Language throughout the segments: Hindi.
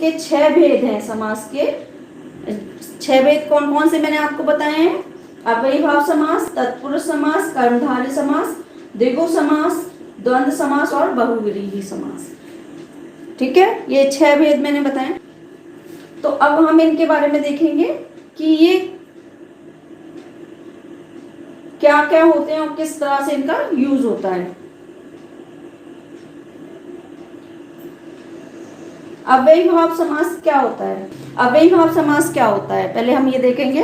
इसके 6 भेद हैं समास के। 6 भेद कौन कौन से मैंने आपको बताए हैं? अव्ययीभाव समास, तत्पुरुष समास, कर्मधारय समास, द्विगु समास, द्वंद्व समास और बहुव्रीहि समास। ठीक है, ये 6 भेद मैंने बताए। तो अब हम इनके बारे में देखेंगे कि ये क्या क्या होते हैं और किस तरह से इनका यूज होता है। अव्ययीभाव समास क्या होता है? अव्ययीभाव समास क्या होता है पहले हम ये देखेंगे।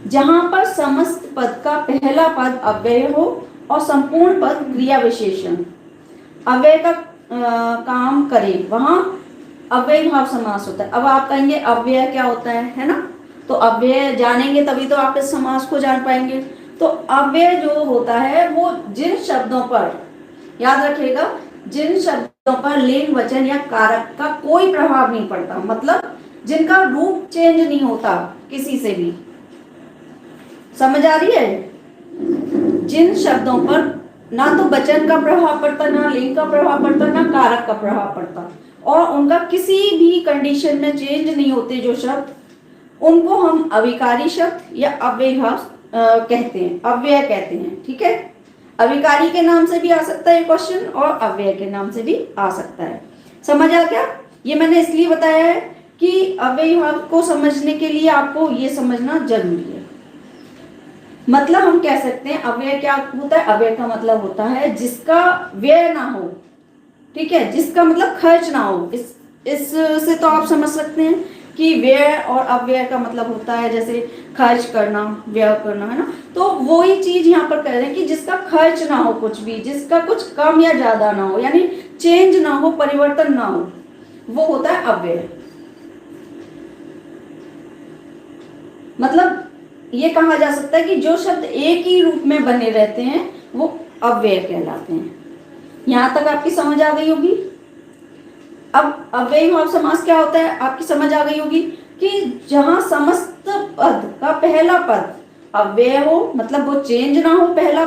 जहां पर समस्त पद का पहला पद अव्यय हो और संपूर्ण पद क्रिया विशेषण अव्यय का काम करे, वहां अव्ययीभाव समास होता है। अब आप कहेंगे अव्यय क्या होता है ना? तो अव्यय जानेंगे तभी तो आप इस समास को जान पाएंगे। तो अव्यय जो होता है वो जिन शब्दों पर, याद रखिएगा, जिन शब्दों पर लिंग, वचन या कारक का कोई प्रभाव नहीं पड़ता, मतलब जिनका रूप चेंज नहीं होता किसी से भी। समझ आ रही है? जिन शब्दों पर ना तो वचन का प्रभाव पड़ता, ना लिंग का प्रभाव पड़ता, ना कारक का प्रभाव पड़ता, और उनका किसी भी कंडीशन में चेंज नहीं होते जो शब्द, उनको हम अविकारी शब्द या अव्ययीभाव कहते हैं, अव्यय कहते हैं। ठीक है, अविकारी के नाम से भी आ सकता है क्वेश्चन और अव्यय के नाम से भी आ सकता है। समझ आ गया? ये मैंने इसलिए बताया है कि अव्ययीभाव को समझने के लिए आपको ये समझना जरूरी है। मतलब हम कह सकते हैं अव्यय क्या होता है? अव्यय का मतलब होता है जिसका व्यय ना हो। ठीक है, जिसका मतलब खर्च ना हो। इससे तो आप समझ सकते हैं कि व्यय और अव्यय का मतलब होता है जैसे खर्च करना, व्यय करना, है ना? तो वही चीज यहाँ पर कह रहे हैं कि जिसका खर्च ना हो कुछ भी, जिसका कुछ कम या ज्यादा ना हो, यानी चेंज ना हो, परिवर्तन ना हो, वो होता है अव्यय। मतलब ये कहा जा सकता है कि जो शब्द एक ही रूप में बने रहते हैं वो अव्यय कहलाते हैं। यहां तक आपकी समझ आ गई होगी। अब अव्ययीभाव समास क्या होता है आपकी समझ आ गई होगी कि जहां समस्त पद का पहला पद अव्यय हो, मतलब वो चेंज ना हो। पहला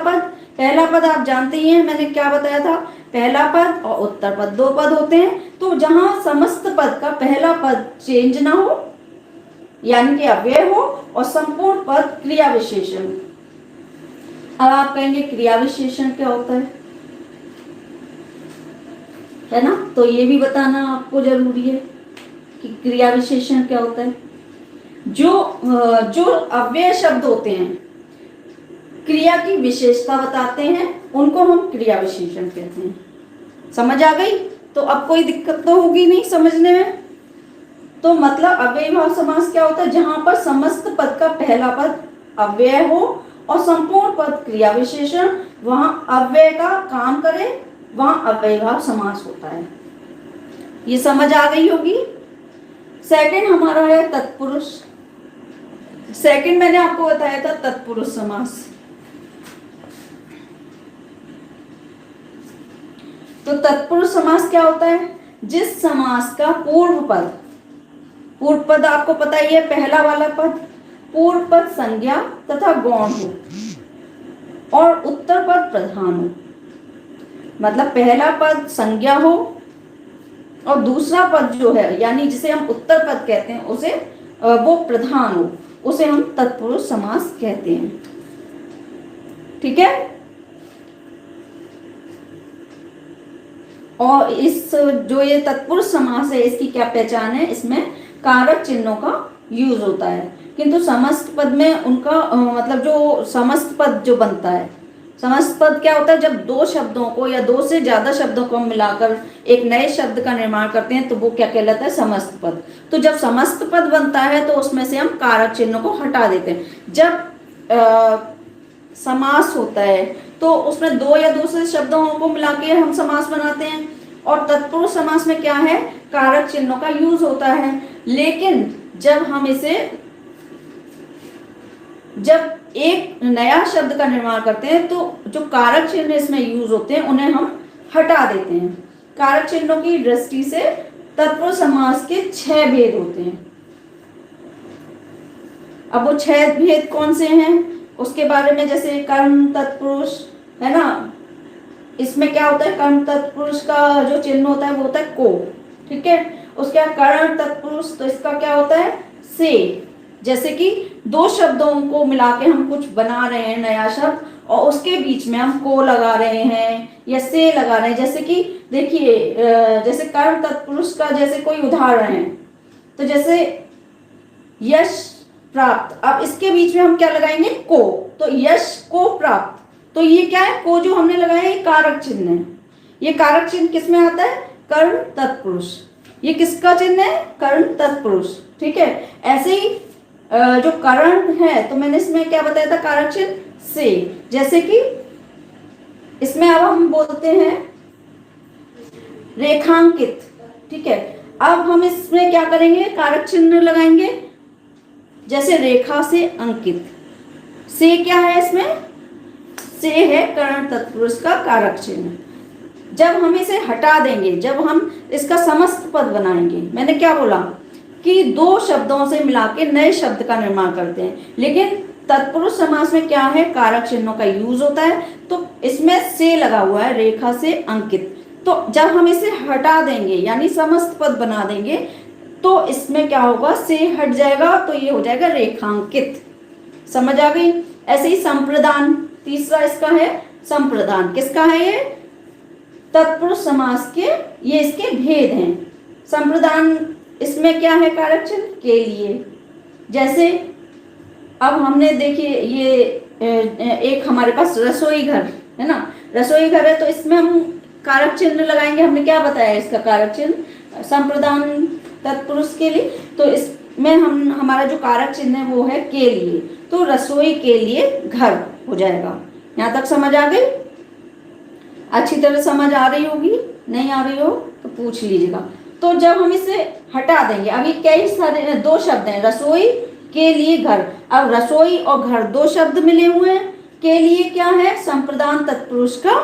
पद आप जानते ही हैं, मैंने क्या बताया था, पहला पद और उत्तर पद, 2 पद होते हैं। तो जहां समस्त पद का पहला पद चेंज ना हो, यानी कि अव्यय हो, और संपूर्ण पद क्रिया विशेषण। अब आप कहेंगे क्रिया विशेषण क्या होता है ना? तो ये भी बताना आपको जरूरी है कि क्रिया विशेषण क्या होता है। जो अव्यय शब्द होते हैं, क्रिया की विशेषता बताते हैं, उनको हम क्रिया विशेषण कहते हैं। समझ आ गई? तो अब कोई दिक्कत तो होगी नहीं समझने में। तो मतलब अव्ययीभाव समास क्या होता है? जहां पर समस्त पद का पहला पद अव्यय हो और संपूर्ण पद क्रिया विशेषण, वहां अव्यय का काम करे, वहां अव्ययीभाव समास होता है। ये समझ आ गई होगी। सेकंड हमारा है तत्पुरुष। सेकंड मैंने आपको बताया था तत्पुरुष समास। तो तत्पुरुष समास क्या होता है? जिस समास का पूर्व पद आपको पता ही है, पहला वाला पद पूर्व पद संज्ञा तथा गौण हो और उत्तर पद प्रधान हो। मतलब पहला पद संज्ञा हो और दूसरा पद जो है, यानी जिसे हम उत्तर पद कहते हैं, उसे वो प्रधान हो, उसे हम तत्पुरुष समास कहते हैं। ठीक है, और इस जो ये तत्पुरुष समास है, इसकी क्या पहचान है? इसमें कारक चिन्हों का यूज होता है, किंतु समस्त पद में उनका मतलब जो समस्त पद जो बनता है, समस्त पद क्या होता है? जब 2 शब्दों को या 2 से ज्यादा शब्दों को मिलाकर एक नए शब्द का निर्माण करते हैं तो वो क्या कहलाता है? समस्त पद। तो जब समस्त पद बनता है तो उसमें से हम कारक चिन्हों को हटा देते हैं। जब समास होता है तो उसमें 2 या 2 से शब्दों को मिला के हम समास बनाते हैं, और तत्पुरुष समास में क्या है? कारक चिन्हों का यूज होता है। लेकिन जब एक नया शब्द का निर्माण करते हैं तो जो कारक चिन्ह इसमें यूज होते हैं उन्हें हम हटा देते हैं। कारक चिन्हों की दृष्टि से तत्पुरुष समास के 6 भेद होते हैं। अब वो 6 भेद कौन से हैं उसके बारे में, जैसे कर्म तत्पुरुष है ना, इसमें क्या होता है, कर्म तत्पुरुष का जो चिन्ह होता है वो होता है को, ठीक है। उसके बाद करण तत्पुरुष, तो इसका क्या होता है से। जैसे कि दो शब्दों को मिला के हम कुछ बना रहे हैं नया शब्द, और उसके बीच में हम को लगा रहे हैं या से लगा रहे हैं। जैसे कि देखिए जैसे कर्ण तत्पुरुष का जैसे कोई उदाहरण है, तो जैसे यश प्राप्त, अब इसके बीच में हम क्या लगाएंगे को, तो यश को प्राप्त, तो ये क्या है, को जो हमने लगाया ये कारक चिन्ह है। ये कारक चिन्ह किसमें आता है, कर्ण तत्पुरुष। ये किसका चिन्ह है, कर्ण तत्पुरुष, ठीक है। ऐसे ही जो करण है, तो मैंने इसमें क्या बताया था, कारक चिन्ह से। जैसे कि इसमें अब हम बोलते हैं रेखांकित, ठीक है। अब हम इसमें क्या करेंगे, कारक चिन्ह लगाएंगे, जैसे रेखा से अंकित। से क्या है इसमें, से है कर्ण तत्पुरुष का कारक चिन्ह। जब हम इसे हटा देंगे, जब हम इसका समस्त पद बनाएंगे, मैंने क्या बोला कि दो शब्दों से मिला के नए शब्द का निर्माण करते हैं, लेकिन तत्पुरुष समास में क्या है, कारक चिन्हों का यूज होता है, तो इसमें से लगा हुआ है, रेखा से अंकित। तो जब हम इसे हटा देंगे यानी समस्त पद बना देंगे, तो इसमें क्या होगा, से हट जाएगा, तो ये हो जाएगा रेखांकित। समझ आ गई। ऐसे ही संप्रदान, तीसरा इसका है संप्रदान। किसका है ये, तत्पुरुष समास के, ये इसके भेद हैं। संप्रदान इसमें क्या है, कारक चिन्ह के लिए। जैसे अब हमने देखिए ये एक हमारे पास रसोई घर है ना, रसोई घर है, तो इसमें हम कारक चिन्ह लगाएंगे। हमने क्या बताया, इसका कारक चिन्ह संप्रदान तत्पुरुष के लिए, तो इसमें हम हमारा जो कारक चिन्ह है वो है के लिए, तो रसोई के लिए घर हो जाएगा। यहाँ तक समझ आ गई, अच्छी तरह समझ आ रही होगी, नहीं आ रही हो तो पूछ लीजिएगा। तो जब हम इसे हटा देंगे, अभी कई सारे दो शब्द हैं, रसोई के लिए घर। अब रसोई और घर दो शब्द मिले हुए हैं, के लिए क्या है, संप्रदान तत्पुरुष का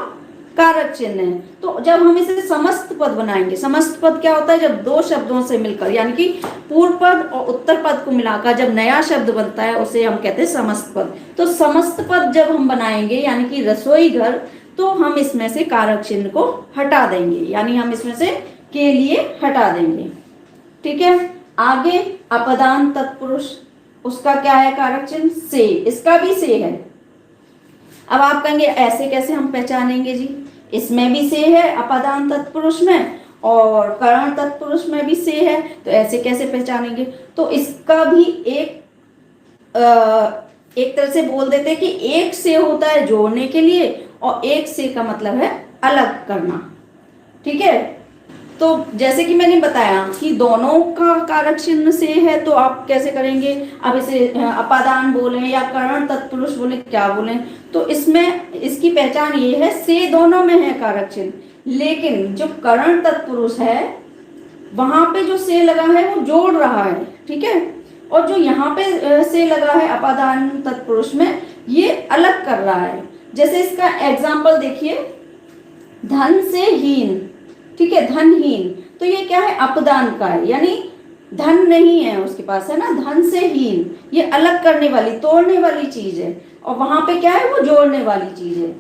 कारक चिन्ह है। तो जब हम इसे समस्त पद बनाएंगे, समस्त पद क्या होता है, जब दो शब्दों से मिलकर यानी कि पूर्व पद और उत्तर पद को मिलाकर जब नया शब्द बनता है उसे हम कहते हैं समस्त पद। तो समस्त पद जब हम बनाएंगे यानी कि रसोई घर, तो हम इसमें से कारक चिन्ह को हटा देंगे, यानी हम इसमें से के लिए हटा देंगे, ठीक है। आगे अपदान तत्पुरुष, उसका क्या है कारक चिन्ह से, इसका भी से है। अब आप कहेंगे ऐसे कैसे हम पहचानेंगे जी, इसमें भी से है अपदान तत्पुरुष में, और करण तत्पुरुष में भी से है, तो ऐसे कैसे पहचानेंगे। तो इसका भी एक तरह से बोल देते हैं कि एक से होता है जोड़ने के लिए, और एक से का मतलब है अलग करना, ठीक है। तो जैसे कि मैंने बताया कि दोनों का कारक चिन्ह से है, तो आप कैसे करेंगे, अब इसे अपादान बोले या करण तत्पुरुष बोले, क्या बोले, तो इसमें इसकी पहचान ये है, से दोनों में है कारक चिन्ह, लेकिन जो करण तत्पुरुष है वहां पे जो से लगा है वो जोड़ रहा है, ठीक है, और जो यहाँ पे से लगा है अपादान तत्पुरुष में, ये अलग कर रहा है। जैसे इसका एग्जाम्पल देखिए, धन से हीन, ठीक है, धनहीन, तो ये क्या है, अपदान का है, यानी धन नहीं है उसके पास, है ना, धन से हीन, ये अलग करने वाली, तोड़ने वाली चीज है, और वहां पे क्या है, वो जोड़ने वाली चीज है।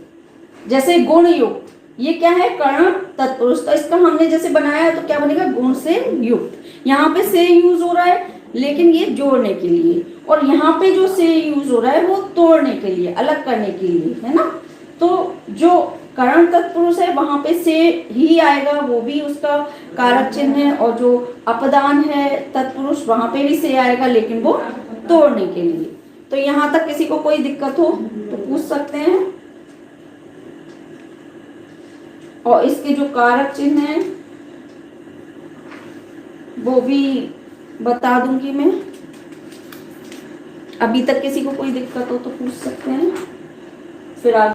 जैसे गुण युक्त, ये क्या है, कर्ण तत्पुरुष, तो इसका हमने जैसे बनाया तो क्या बनेगा, गुण से युक्त। यहाँ पे से यूज हो रहा है लेकिन ये जोड़ने के लिए, और यहाँ पे जो से यूज हो रहा है वो तोड़ने के लिए, अलग करने के लिए, है ना। तो जो करण तत्पुरुष है वहां पे से ही आएगा, वो भी उसका कारक चिन्ह है, और जो अपदान है तत्पुरुष वहां पे भी से आएगा, लेकिन वो तोड़ने के लिए। तो यहाँ तक किसी को कोई दिक्कत हो तो पूछ सकते हैं। और इसके जो कारक चिन्ह है वो भी बता दूंगी मैं, अभी तक किसी को कोई दिक्कत हो तो पूछ सकते हैं। फिर आगे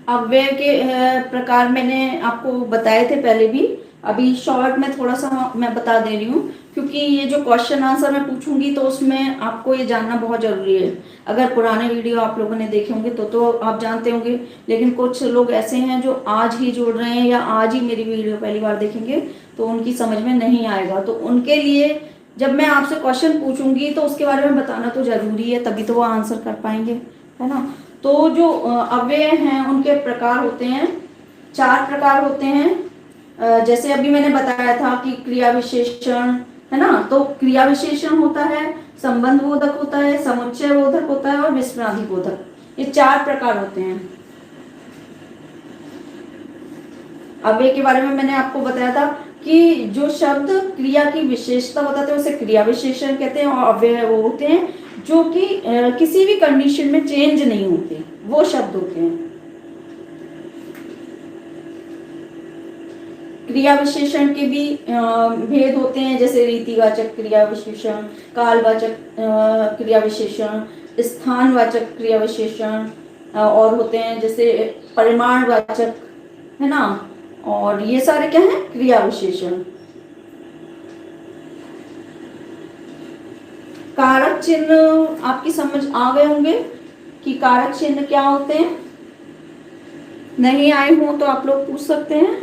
अव्यय के प्रकार मैंने आपको बताए थे पहले भी, अभी शॉर्ट में थोड़ा सा मैं बता दे रही हूँ, क्योंकि ये जो क्वेश्चन आंसर मैं पूछूंगी तो उसमें आपको ये जानना बहुत जरूरी है। अगर पुराने वीडियो आप लोगों ने देखे होंगे तो आप जानते होंगे, लेकिन कुछ लोग ऐसे हैं जो आज ही जुड़ रहे हैं या आज ही मेरी वीडियो पहली बार देखेंगे, तो उनकी समझ में नहीं आएगा। तो उनके लिए जब मैं आपसे क्वेश्चन पूछूंगी तो उसके बारे में बताना तो जरूरी है, तभी तो वो आंसर कर पाएंगे, है ना। तो जो अव्यय हैं उनके प्रकार होते हैं 4 प्रकार होते हैं। जैसे अभी मैंने बताया था कि क्रिया विशेषण है ना, तो क्रिया विशेषण होता है, संबंध बोधक होता है, समुच्चय बोधक होता है और विस्मयादि बोधक। ये 4 प्रकार होते हैं। अव्यय के बारे में मैंने आपको बताया था कि जो शब्द क्रिया की विशेषता बताते हैं उसे क्रिया विशेषण कहते हैं, और अव्यय वो होते हैं जो कि किसी भी कंडीशन में चेंज नहीं होते, वो शब्द होते हैं। क्रिया विशेषण के भी भेद होते हैं, जैसे रीतिवाचक क्रिया विशेषण, कालवाचक क्रिया विशेषण, स्थानवाचक क्रिया विशेषण, और होते हैं जैसे परिमाणवाचक, है ना। और ये सारे क्या है, क्रिया विशेषण। कारक चिन्ह आपकी समझ आ गए होंगे कि कारक चिन्ह क्या होते हैं। नहीं आए हो तो आप लोग पूछ सकते हैं।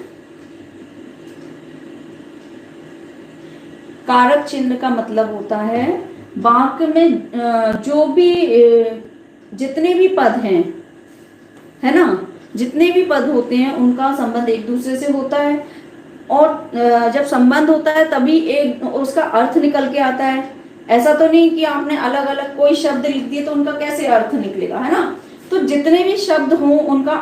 कारक चिन्ह का मतलब होता है वाक्य में जो भी जितने भी पद हैं, है ना, जितने भी पद होते हैं उनका संबंध एक दूसरे से होता है, और जब संबंध होता है तभी एक उसका अर्थ निकल के आता है। ऐसा तो नहीं कि आपने अलग अलग कोई शब्द लिख दिए तो उनका कैसे अर्थ निकलेगा, है ना। तो जितने भी शब्द हों उनका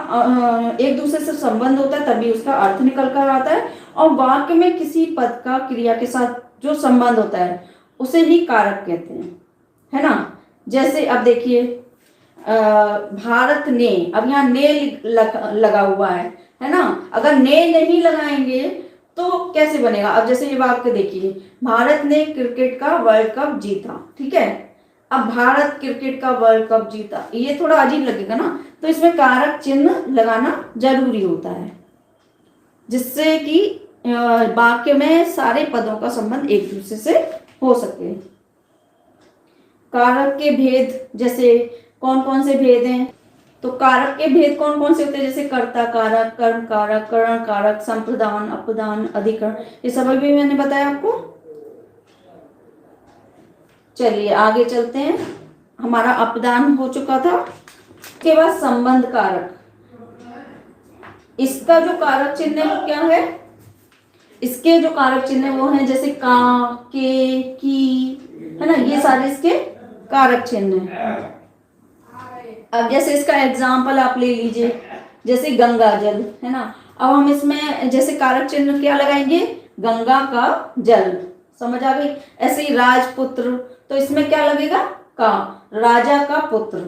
एक दूसरे से संबंध होता है तभी उसका अर्थ निकल कर आता है। और वाक्य में किसी पद का क्रिया के साथ जो संबंध होता है उसे ही कारक कहते हैं, है ना। जैसे अब देखिए भारत ने, अब यहाँ ने लगा हुआ है ना। अगर ने नहीं लगाएंगे तो कैसे बनेगा। अब जैसे ये वाक्य देखिए, भारत ने क्रिकेट का वर्ल्ड कप जीता, ठीक है। अब भारत क्रिकेट का वर्ल्ड कप जीता, ये थोड़ा अजीब लगेगा ना, तो इसमें कारक चिन्ह लगाना जरूरी होता है, जिससे कि वाक्य में सारे पदों का संबंध एक दूसरे से हो सके। कारक के भेद जैसे कौन कौन से भेद हैं, तो कारक के भेद कौन कौन से होते हैं, जैसे कर्ता कारक, कर्म कारक, करण कारक, संप्रदान, अपदान, अधिकरण, ये सब अभी मैंने बताया आपको। चलिए आगे चलते हैं। हमारा अपदान हो चुका था। उसके बाद संबंध कारक, इसका जो कारक चिन्ह है वो क्या है, इसके जो कारक चिन्ह है वो है जैसे का, के, की, है ना, ये सारे इसके कारक चिन्ह है। अब जैसे इसका एग्जाम्पल आप ले लीजिए, जैसे गंगा जल, है ना। अब हम इसमें जैसे कारक चिन्ह क्या लगाएंगे, गंगा का जल, समझ आ गई। ऐसे ही राजपुत्र, तो इसमें क्या लगेगा, का, राजा का पुत्र।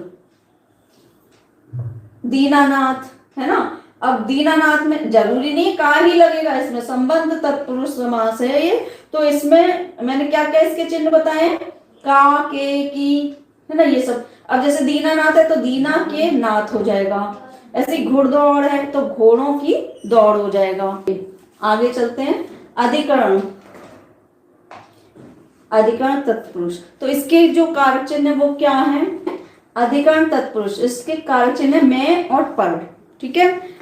दीनानाथ, है ना। अब दीनानाथ में जरूरी नहीं का ही लगेगा, इसमें संबंध तत्पुरुष समास है ये, तो इसमें मैंने क्या क्या इसके चिन्ह बताए, का, के, की, है ना, ये सब। अब जैसे दीनानाथ है तो दीना के नाथ हो जाएगा। ऐसे घुड़दौड़ है तो घोड़ों की दौड़ हो जाएगा। आगे चलते हैं। अधिकरण, अधिकरण तत्पुरुष, तो इसके जो कारक चिन्ह है वो क्या है, अधिकरण तत्पुरुष, इसके कारक चिन्ह मैं और पर, ठीक है।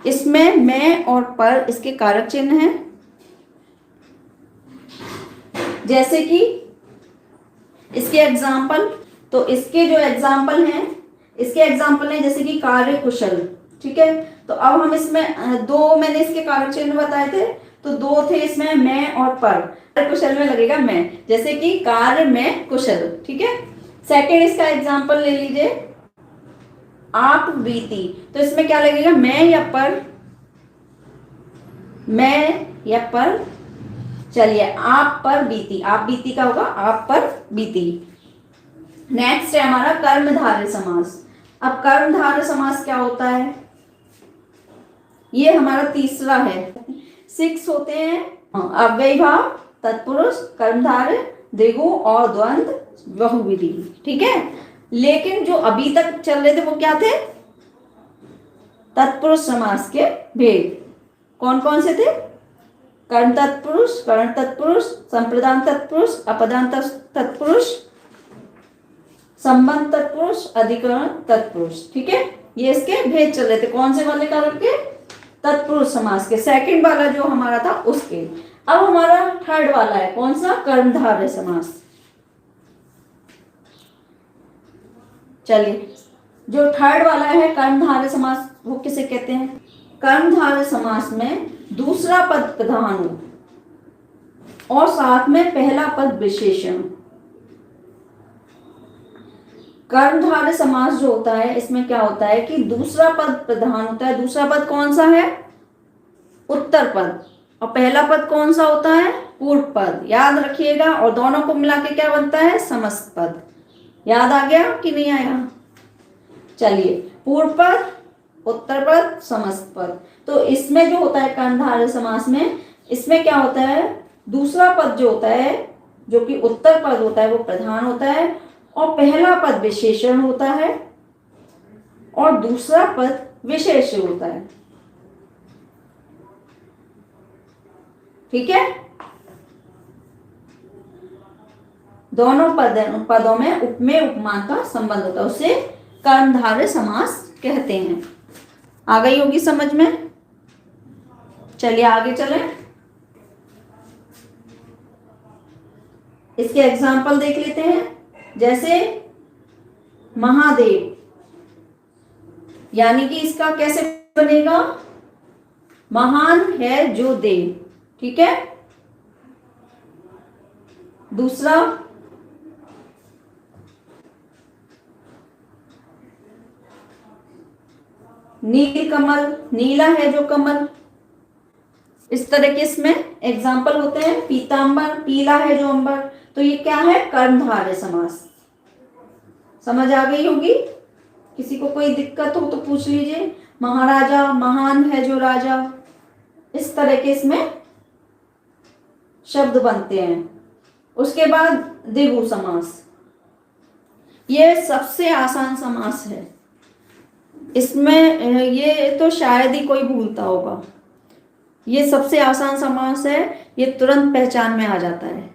इसमें मैं और पर इसके कारक चिन्ह हैं। जैसे कि इसके एग्जाम्पल, तो इसके जो एग्जाम्पल हैं, इसके एग्जाम्पल हैं जैसे कि कार्य कुशल, ठीक है। तो अब हम इसमें दो मैंने इसके कारक चिन्ह बताए थे, तो दो थे इसमें मैं और पर। कार्य कुशल में लगेगा मैं, जैसे कि कार्य में कुशल, ठीक है। सेकेंड इसका एग्जाम्पल ले लीजिए, आप बीती, तो इसमें क्या लगेगा, मैं या पर, मैं या पर। चलिए आप पर बीती, आप बीती का होगा आप पर बीती। नेक्स्ट है हमारा कर्मधारय समास। अब कर्मधारय समास क्या होता है, ये हमारा तीसरा है। 6 होते हैं, अव्ययीभाव, तत्पुरुष, कर्मधारय, द्विगु और द्वंद्व, बहुविधि, ठीक है। लेकिन जो अभी तक चल रहे थे वो क्या थे, तत्पुरुष समास के भेद कौन कौन से थे, कर्म तत्पुरुष, करण तत्पुरुष, संप्रदान तत्पुरुष, अपदान तत्पुरुष, संबंध तत्पुरुष, अधिकरण तत्पुरुष, ठीक है। ये इसके भेद चल रहे थे, कौन से वाले कारक के, तत्पुरुष समास के। सेकंड वाला जो हमारा था उसके। अब हमारा थर्ड वाला है कौन सा, कर्मधारय समास। चलिए जो थर्ड वाला है कर्मधारय समास, वो किसे कहते हैं? कर्मधारय समास में दूसरा पद प्रधान हो और साथ में पहला पद विशेषण। कर्मधारय समास जो होता है इसमें क्या होता है कि दूसरा पद प्रधान होता है। दूसरा पद कौन सा है? उत्तर पद। और पहला पद कौन सा होता है? पूर्व पद। याद रखिएगा। और दोनों को मिला के क्या बनता है? समस्त पद। याद आ गया कि नहीं आया? चलिए, पूर्व पद, उत्तर पद, समस्त पद। तो इसमें जो होता है कर्मधारय समास में, इसमें क्या होता है? दूसरा पद जो होता है, जो कि उत्तर पद होता है, वो प्रधान होता है और पहला पद विशेषण होता है और दूसरा पद विशेष्य होता है। ठीक है? दोनों पदों में उपमेय उपमान का संबंध होता है, उसे कर्मधारय समास कहते हैं। आ गई होगी समझ में? चलिए आगे चलें। इसके एग्जाम्पल देख लेते हैं। जैसे महादेव, यानी कि इसका कैसे बनेगा? महान है जो देव। ठीक है? दूसरा, नील कमल, नीला है जो कमल। इस तरह के इसमें एग्जाम्पल होते हैं। पीतांबर, पीला है जो अंबर। तो ये क्या है? कर्मधारय समास। समझ आ गई होगी? किसी को कोई दिक्कत हो तो पूछ लीजिए। महाराजा, महान है जो राजा। इस तरह के इसमें शब्द बनते हैं। उसके बाद द्विगु समास। ये सबसे आसान समास है। इसमें ये तो शायद ही कोई भूलता होगा। ये सबसे आसान समास है, ये तुरंत पहचान में आ जाता है।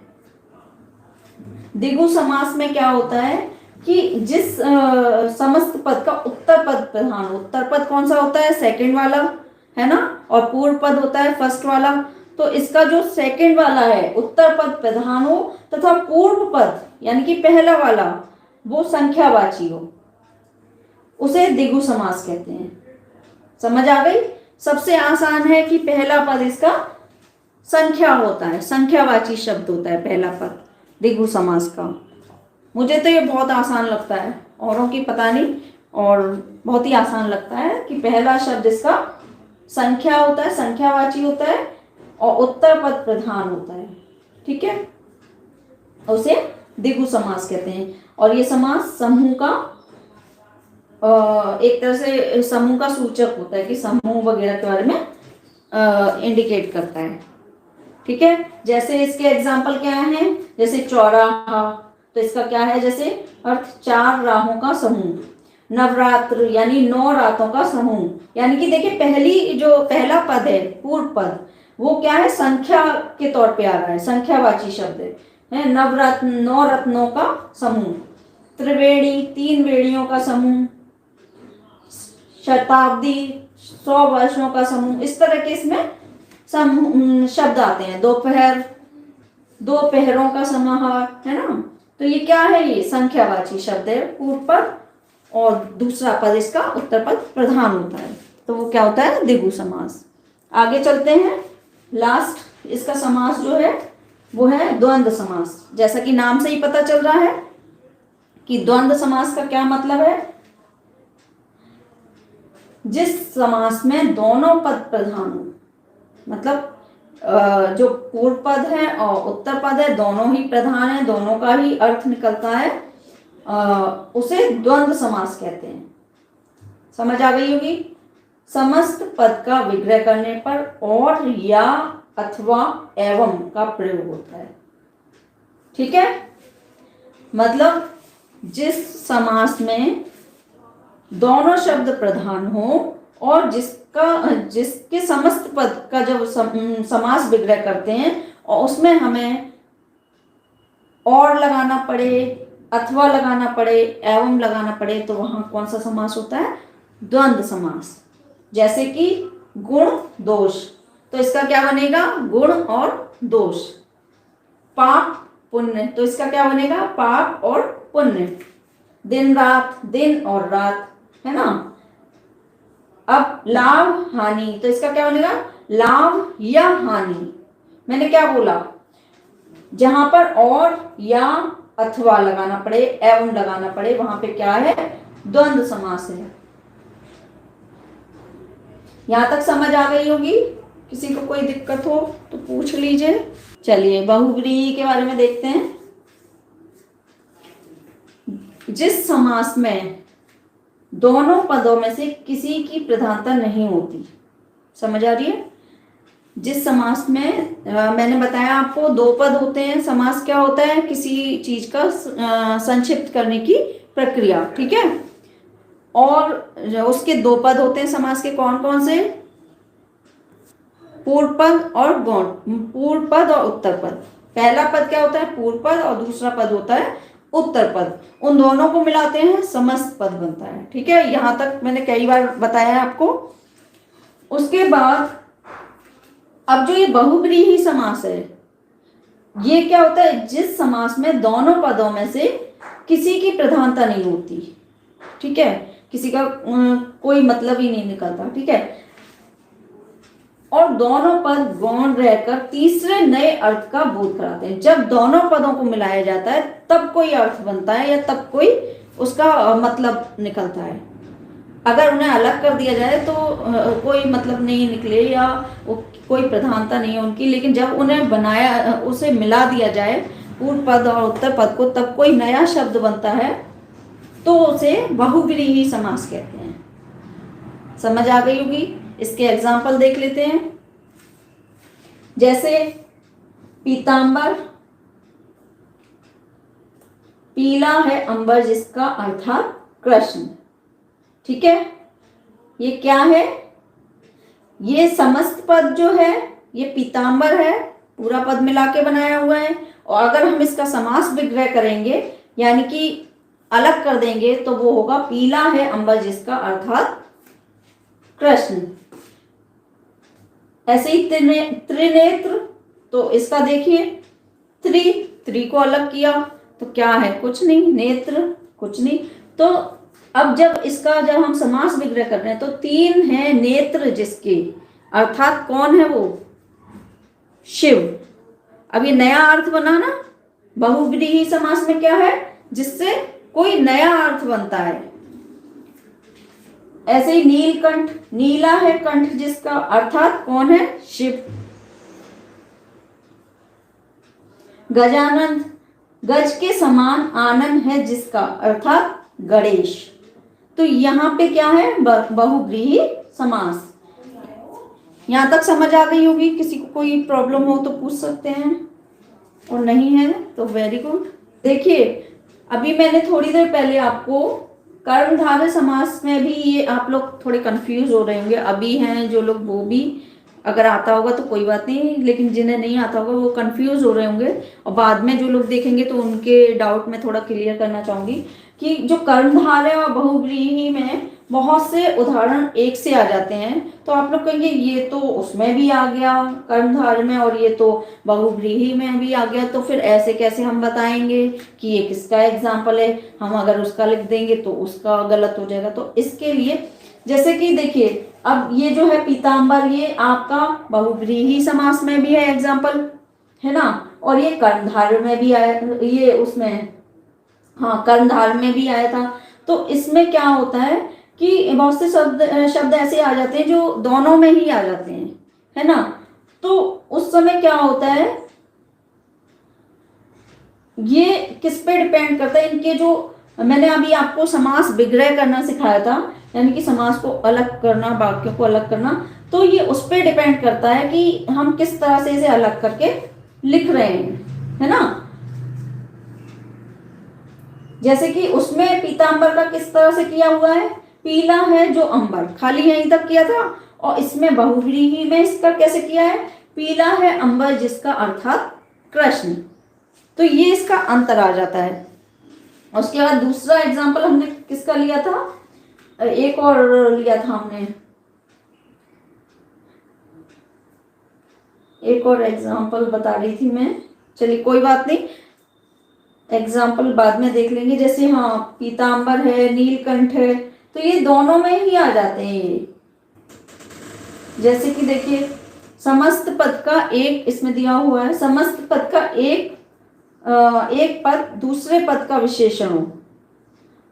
द्विगु समास में क्या होता है कि जिस समस्त पद का उत्तर पद प्रधान हो। उत्तर पद कौन सा होता है? सेकंड वाला, है ना? और पूर्व पद होता है फर्स्ट वाला। तो इसका जो सेकंड वाला है, उत्तर पद प्रधान हो तथा पूर्व पद यानी कि पहला वाला वो संख्यावाची हो, उसे द्विगु समास कहते हैं। समझ आ गई? सबसे आसान है कि पहला पद इसका संख्या होता है, संख्यावाची शब्द होता है पहला पद द्विगु समास का। मुझे तो ये बहुत आसान लगता है, औरों की पता नहीं, और बहुत ही आसान लगता है कि पहला शब्द इसका संख्या होता है, संख्यावाची होता है और उत्तर पद प्रधान होता है। ठीक है? उसे द्विगु समास कहते हैं। और ये समास समूह का एक तरह से समूह का सूचक होता है कि समूह वगैरह के बारे में इंडिकेट करता है। ठीक है? जैसे इसके एग्जाम्पल क्या हैं? जैसे चौराहा, तो इसका क्या है? जैसे अर्थ 4 राहों का समूह। नवरात्र यानी 9 रातों का समूह। यानी कि देखिए, पहला पद है पूर्व पद, वो क्या है? संख्या के तौर पे आ रहा है, संख्यावाची शब्द है। नवरात्र 9 रत्नों का समूह। त्रिवेणी 3 वेणियों का समूह। शताब्दी 100 वर्षों का समूह। इस तरह के इसमें शब्द आते हैं। दोपहर 2 पहरों का समाहार, है ना? तो ये क्या है? ये संख्यावाची शब्द है पूर्व पद और दूसरा पद इसका उत्तर पद प्रधान होता है। तो वो क्या होता है? द्विगु समास। आगे चलते हैं। लास्ट इसका समास जो है वो है द्वंद्व समास। जैसा कि नाम से ही पता चल रहा है कि द्वंद्व समास का क्या मतलब है? जिस समास में दोनों पद प्रधान हो, मतलब जो पूर्व पद है और उत्तर पद है दोनों ही प्रधान है, दोनों का ही अर्थ निकलता है, उसे द्वंद्व समास कहते हैं। समझ आ गई होगी? समस्त पद का विग्रह करने पर और या अथवा एवं का प्रयोग होता है। ठीक है? मतलब जिस समास में दोनों शब्द प्रधान हो और जिसके समस्त पद का जब समास विग्रह करते हैं और उसमें हमें और लगाना पड़े, अथवा लगाना पड़े, एवं लगाना पड़े, तो वहां कौन सा समास होता है? द्वंद्व समास। जैसे कि गुण दोष, तो इसका क्या बनेगा? गुण और दोष। पाप पुण्य, तो इसका क्या बनेगा? पाप और पुण्य। दिन रात, दिन और रात। है ना। अब लाभ हानि, तो इसका क्या बनेगा, लाभ या हानि। मैंने क्या बोला, जहां पर और या अथवा लगाना पड़े, एवं लगाना पड़े, वहां पे क्या है, द्वंद्व समास है। यहां तक समझ आ गई होगी। किसी को कोई दिक्कत हो तो पूछ लीजिए। चलिए बहुव्रीहि के बारे में देखते हैं। जिस समास में दोनों पदों में से किसी की प्रधानता नहीं होती, समझ आ रही है। जिस समास में मैंने बताया आपको दो पद होते हैं। समास क्या होता है, किसी चीज का संक्षिप्त करने की प्रक्रिया, ठीक है। और उसके दो पद होते हैं समास के, कौन कौन से, पूर्व पद और गौण, पूर्व पद और उत्तर पद। पहला पद क्या होता है, पूर्व पद, और दूसरा पद होता है उत्तर पद। उन दोनों को मिलाते हैं समस्त पद बनता है, ठीक है। यहां तक मैंने कई बार बताया है आपको। उसके बाद अब जो ये बहुव्रीहि समास है, ये क्या होता है, जिस समास में दोनों पदों में से किसी की प्रधानता नहीं होती, ठीक है, किसी का कोई मतलब ही नहीं निकलता, ठीक है, और दोनों पद गौण रहकर तीसरे नए अर्थ का बोध कराते हैं। जब दोनों पदों को मिलाया जाता है तब कोई अर्थ बनता है, या तब कोई उसका मतलब निकलता है। अगर उन्हें अलग कर दिया जाए तो कोई मतलब नहीं निकले, या कोई प्रधानता नहीं है उनकी, लेकिन जब उन्हें बनाया, उसे मिला दिया जाए पूर्व पद और उत्तर पद को, तब कोई नया शब्द बनता है, तो उसे बहुव्रीहि समास कहते हैं। समझ आ गई होगी। इसके एग्जाम्पल देख लेते हैं। जैसे पीतांबर, पीला है अंबर जिसका अर्थात कृष्ण, ठीक है। ये क्या है, ये समस्त पद जो है ये पीतांबर है, पूरा पद मिला के बनाया हुआ है। और अगर हम इसका समास विग्रह करेंगे, यानी कि अलग कर देंगे, तो वो होगा पीला है अंबर जिसका अर्थात कृष्ण। ऐसे ही त्रिनेत्र, तो इसका देखिए, त्रि को अलग किया तो क्या है, कुछ नहीं, नेत्र कुछ नहीं। तो अब जब हम समास विग्रह कर रहे हैं, तो तीन है नेत्र जिसके, अर्थात कौन है वो, शिव। अब ये नया अर्थ बना ना, बहुव्रीहि समास में क्या है, जिससे कोई नया अर्थ बनता है। ऐसे ही नीलकंठ, नीला है कंठ जिसका, अर्थात कौन है, शिव। गजानन, गज के समान आनन है जिसका, अर्थात गणेश। तो यहाँ पे क्या है, बहुव्रीहि समास। यहां तक समझ आ गई होगी। किसी को कोई प्रॉब्लम हो तो पूछ सकते हैं, और नहीं है तो वेरी गुड। देखिए अभी मैंने थोड़ी देर पहले आपको कर्मधारय समास में भी, ये आप लोग थोड़े कंफ्यूज हो रहे होंगे, अभी हैं जो लोग वो भी, अगर आता होगा तो कोई बात नहीं, लेकिन जिन्हें नहीं आता होगा वो कंफ्यूज हो रहे होंगे। और बाद में जो लोग देखेंगे तो उनके डाउट में थोड़ा क्लियर करना चाहूंगी कि जो कर्मधारय और बहुव्रीहि में बहुत से उदाहरण एक से आ जाते हैं, तो आप लोग कहेंगे ये तो उसमें भी आ गया कर्मधारय में, और ये तो बहुव्रीहि में भी आ गया, तो फिर ऐसे कैसे हम बताएंगे कि ये किसका एग्जाम्पल है। हम अगर उसका लिख देंगे तो उसका गलत हो जाएगा। तो इसके लिए जैसे कि देखिए, अब ये जो है पीतांबर, ये आपका बहुव्रीहि समास में भी है एग्जाम्पल, है ना, और ये कर्मधारय में भी आया, ये उसमें, हाँ कर्मधारय में भी आया था। तो इसमें क्या होता है कि बहुत से शब्द ऐसे आ जाते हैं जो दोनों में ही आ जाते हैं, है ना। तो उस समय क्या होता है, ये किस पे डिपेंड करता है, इनके जो मैंने अभी आपको समास विग्रह करना सिखाया था, यानी कि समास को अलग करना, वाक्यों को अलग करना, तो ये उस पे डिपेंड करता है कि हम किस तरह से इसे अलग करके लिख रहे हैं, है ना। जैसे कि उसमें पीतांबर का किस तरह से किया हुआ है, पीला है जो अंबर, खाली यहीं तक किया था। और इसमें बहुव्रीहि में इसका कैसे किया है, पीला है अंबर जिसका अर्थात कृष्ण। तो ये इसका अंतर आ जाता है। उसके बाद दूसरा एग्जाम्पल हमने किसका लिया था, एक और लिया था हमने, एक और एग्जाम्पल बता रही थी मैं, चलिए कोई बात नहीं, एग्जाम्पल बाद में देख लेंगे। जैसे हाँ पीतांबर है, नीलकंठ है, तो ये दोनों में ही आ जाते हैं ये। जैसे कि देखिए, समस्त पद का एक, इसमें दिया हुआ है समस्त पद का एक पद दूसरे पद का विशेषण हो,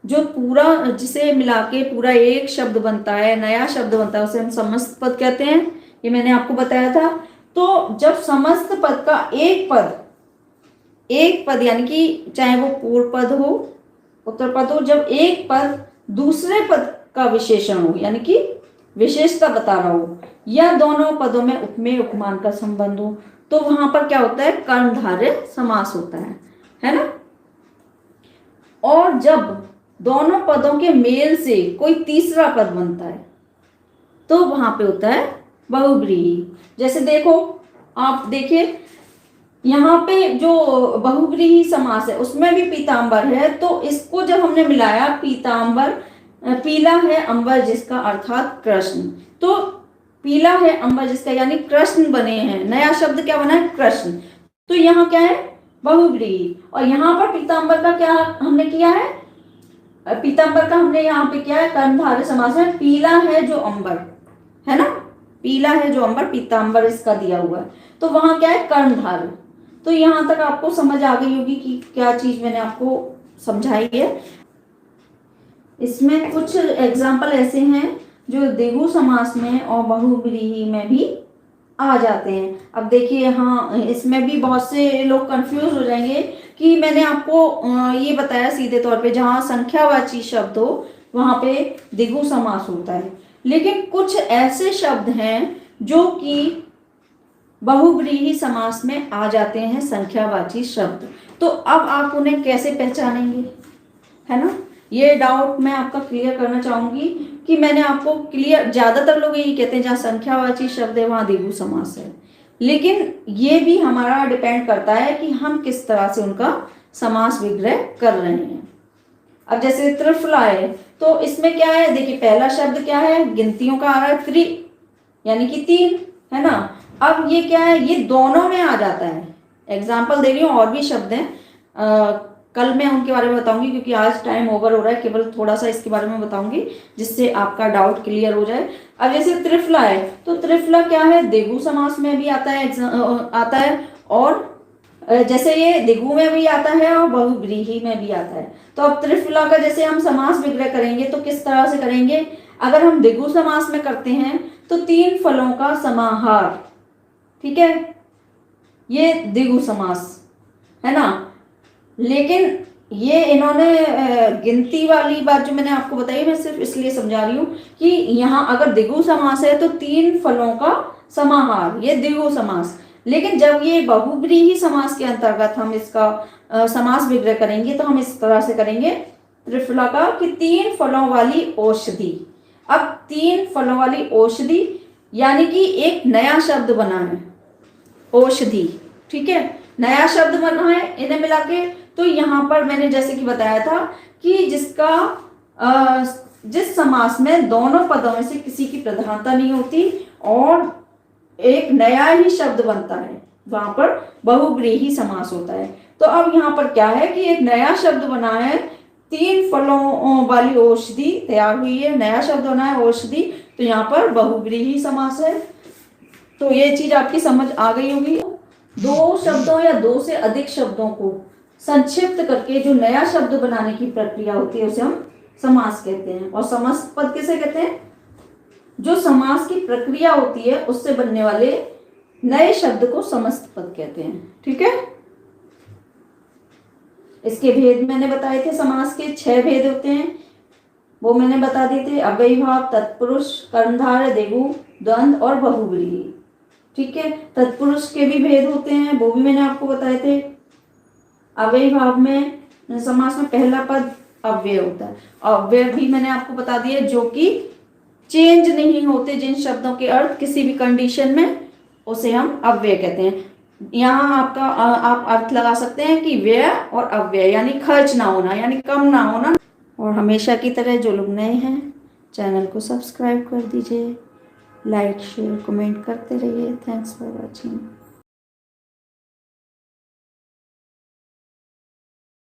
जो पूरा जिसे मिला के पूरा एक शब्द बनता है, नया शब्द बनता है, उसे हम समस्त पद कहते हैं। ये मैंने आपको बताया था। तो जब समस्त पद का एक पद यानी कि चाहे वो पूर्व पद हो, उत्तर पद हो, जब एक पद दूसरे पद का विशेषण हो यानी कि विशेषता बता रहा हो, या दोनों पदों में उपमेय उपमान का संबंध हो, तो वहां पर क्या होता है, कर्मधारय समास होता है ना। और जब दोनों पदों के मेल से कोई तीसरा पद बनता है तो वहां पे होता है बहुव्रीहि। जैसे देखो, आप देखिए यहाँ पे जो बहुव्रीहि समास है उसमें भी पीतांबर है, तो इसको जब हमने मिलाया, पीतांबर, पीला है अंबर जिसका अर्थात कृष्ण, तो पीला है अंबर जिसका यानी कृष्ण बने हैं, नया शब्द क्या बना है, कृष्ण। तो यहाँ क्या है, बहुव्रीहि। और यहाँ पर पीतांबर का क्या हमने किया है, पीतांबर का हमने यहाँ पे क्या है, कर्मधारय समास है। पीला है जो अंबर है ना, पीला है जो अंबर, पीतांबर इसका दिया हुआ है, तो वहां क्या है, कर्मधारय। तो यहां तक आपको समझ आ गई होगी कि क्या चीज मैंने आपको समझाई है। इसमें कुछ एग्जाम्पल ऐसे हैं जो द्विगु समास में और बहुव्रीहि में भी आ जाते हैं। अब देखिए, हाँ, इसमें भी बहुत से लोग कंफ्यूज हो जाएंगे कि मैंने आपको ये बताया सीधे तौर पे, जहां संख्यावाची शब्द हो वहां पे द्विगु समास होता है, लेकिन कुछ ऐसे शब्द हैं जो कि बहुव्रीहि समास में आ जाते हैं, संख्यावाची शब्द। तो अब आप उन्हें कैसे पहचानेंगे, है ना। ये डाउट मैं आपका क्लियर करना चाहूंगी कि मैंने आपको क्लियर, ज्यादातर लोग यही कहते हैं जहाँ संख्यावाची शब्द है वहां द्विगु समास है, लेकिन ये भी हमारा डिपेंड करता है कि हम किस तरह से उनका समास विग्रह कर रहे हैं। अब जैसे त्रिफला है, तो इसमें क्या है, देखिए पहला शब्द क्या है, गिनतियों का आ रहा है, त्रि यानी कि 3, है ना। अब ये क्या है, ये दोनों में आ जाता है। एग्जाम्पल दे रही हूँ, और भी शब्द हैं, कल मैं उनके बारे में बताऊंगी, क्योंकि आज टाइम ओवर हो रहा है, केवल थोड़ा सा इसके बारे में बताऊंगी जिससे आपका डाउट क्लियर हो जाए। अब जैसे त्रिफला है, तो त्रिफला क्या है, द्विगु समास में भी आता है, और जैसे ये द्विगु में भी आता है और बहुव्रीहि में भी आता है। तो अब त्रिफला का जैसे हम समास विग्रह करेंगे तो किस तरह से करेंगे, अगर हम द्विगु समास में करते हैं तो 3 फलों का समाहार, ठीक है, ये द्विगु समास है ना। लेकिन ये इन्होंने गिनती वाली बात जो मैंने आपको बताई, मैं सिर्फ इसलिए समझा रही हूँ कि यहाँ अगर द्विगु समास है तो 3 फलों का समाहार, ये द्विगु समास। लेकिन जब ये बहुव्रीहि समास के अंतर्गत हम इसका समास विग्रह करेंगे तो हम इस तरह से करेंगे त्रिफला का कि 3 फलों वाली औषधि। अब 3 फलों वाली औषधि यानी कि एक नया शब्द बना है, औषधि, ठीक है, नया शब्द बना है इन्हें मिला के। तो यहाँ पर मैंने जैसे कि बताया था कि जिस समास में दोनों पदों में से किसी की प्रधानता नहीं होती और एक नया ही शब्द बनता है, वहां पर बहुव्रीहि समास होता है। तो अब यहाँ पर क्या है कि एक नया शब्द बना है, 3 फलों वाली औषधि तैयार हुई है, नया शब्द बना है औषधि, तो यहाँ पर बहुव्रीहि समास है। तो ये चीज आपकी समझ आ गई होगी। 2 शब्दों या 2 से अधिक शब्दों को संक्षिप्त करके जो नया शब्द बनाने की प्रक्रिया होती है उसे हम समास कहते हैं। और समस्त पद किसे कहते हैं, जो समास की प्रक्रिया होती है उससे बनने वाले नए शब्द को समस्त पद कहते हैं, ठीक है। इसके भेद मैंने बताए थे, समास के 6 भेद होते हैं, वो मैंने बता दिए थे, अव्ययीभाव, तत्पुरुष, कर्मधारय, द्विगु, द्वंद्व और बहुव्रीहि, ठीक है। तत्पुरुष के भी भेद होते हैं, वो भी मैंने आपको बताए थे। अव्ययीभाव में समास में पहला पद अव्यय होता है, अव्यय भी मैंने आपको बता दिया, जो कि चेंज नहीं होते, जिन शब्दों के अर्थ किसी भी कंडीशन में, उसे हम अव्यय कहते हैं। यहाँ आप अर्थ लगा सकते हैं कि व्यय और अव्यय, यानी खर्च ना होना, यानी कम ना होना। और हमेशा की तरह जो लोग नए हैं चैनल को सब्सक्राइब कर दीजिए, लाइक शेयर कमेंट करते रहिए। Thanks for watching.